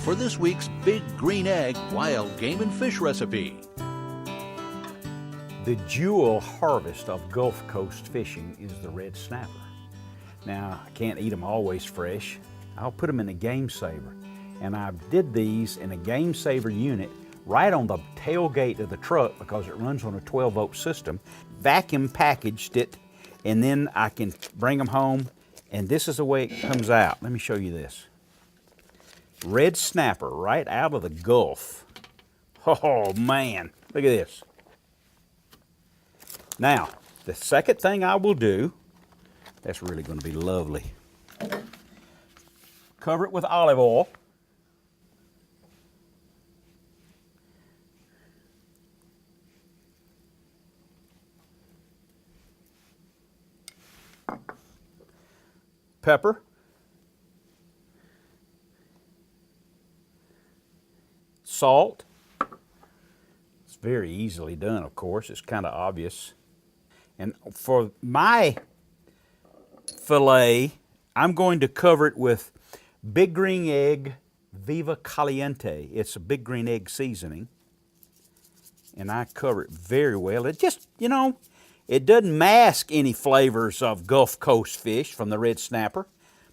for this week's Big Green Egg Wild Game and Fish recipe. The jewel harvest of Gulf Coast fishing is the red snapper. Now, I can't eat them always fresh. I'll put them in a game saver. And I did these in a game saver unit right on the tailgate of the truck because it runs on a 12-volt system. Vacuum packaged it, and then I can bring them home, and this is the way it comes out. Let me show you this. Red snapper right out of the Gulf. Oh man, look at this. Now, the second thing I will do, that's really going to be lovely. Cover it with olive oil. Pepper. Salt. It's very easily done, of course. It's kind of obvious. And for my fillet, I'm going to cover it with Big Green Egg Viva Caliente. It's a Big Green Egg seasoning. And I cover it very well. It just, you know, it doesn't mask any flavors of Gulf Coast fish from the red snapper.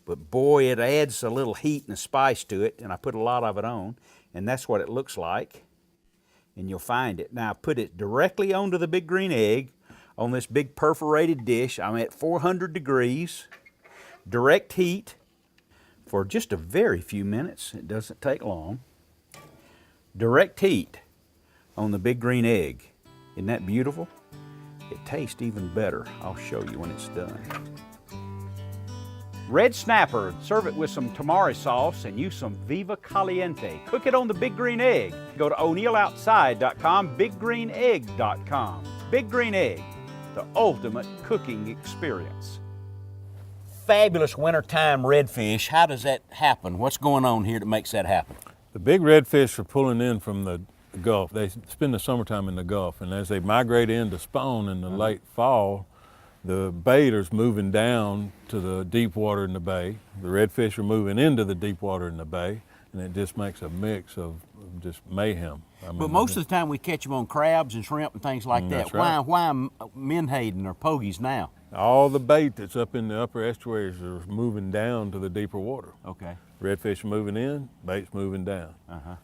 But boy, it adds a little heat and a spice to it. And I put a lot of it on. And that's what it looks like. And you'll find it. Now, I put it directly onto the Big Green Egg on this big perforated dish. I'm at 400 degrees, direct heat for just a very few minutes. It doesn't take long. Direct heat on the Big Green Egg. Isn't that beautiful? It tastes even better. I'll show you when it's done. Red snapper, serve it with some tamari sauce and use some Viva Caliente. Cook it on the Big Green Egg. Go to o'neilloutside.com, biggreenegg.com. Big Green Egg, the ultimate cooking experience. Fabulous wintertime redfish. How does that happen? What's going on here that makes that happen? The big redfish are pulling in from the Gulf. They spend the summertime in the Gulf, and as they migrate in to spawn in the late fall, the bait is moving down to the deep water in the bay. The redfish are moving into the deep water in the bay, and it just makes a mix of just mayhem. I mean, but most of the time we catch them on crabs and shrimp and things like that. That's right. Why menhaden or pogies now? all the bait that's up in the upper estuaries are moving down to the deeper water. Okay. Redfish are moving in, bait's moving down.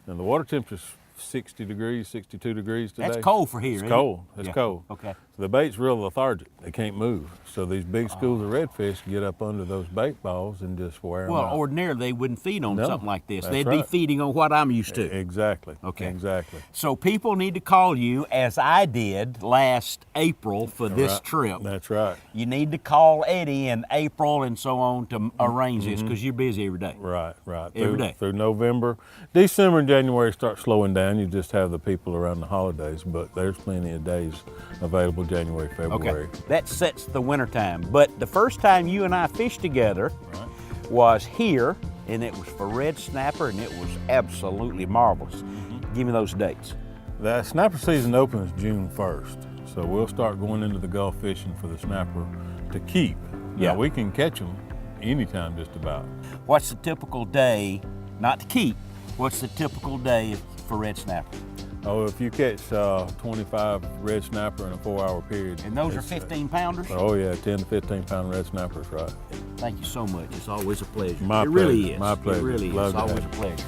And the water temperature's 60 degrees, 62 degrees today. That's cold for here, It's isn't cold. it? It's Yeah. cold. Okay. So the bait's real lethargic. They can't move. So these big schools of redfish get up under those bait balls and just wear them Well, out. ordinarily they wouldn't feed on No, something like this. that's They'd be right. feeding on what I'm used to. Exactly. Okay. Exactly. So people need to call you, as I did last April for this Right. trip. That's right. You need to call Eddie in April and so on to arrange this, because you're busy every day. Right, right. Every day. Through November. December and January start slowing down. You just have the people around the holidays, but there's plenty of days available January, February. Okay, that sets the winter time. But the first time you and I fished together was here, and it was for red snapper, and it was absolutely marvelous. Give me those dates. The snapper season opens June 1st, so we'll start going into the Gulf fishing for the snapper to keep. Yeah. Now, we can catch them anytime just about. What's the typical day, not to keep, what's the typical day for red snapper? Oh, if you catch 25 red snapper in a 4-hour period. And those are it's, 15 pounders? Oh yeah, 10 to 15 pound red snappers, right. Thank you so much. It's always a pleasure. My It really pleasure. is. My pleasure. It really is. Love It's to always a have pleasure.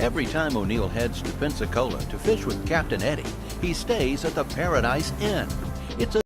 Every time O'Neill heads to Pensacola to fish with Captain Eddie, he stays at the Paradise Inn. It's a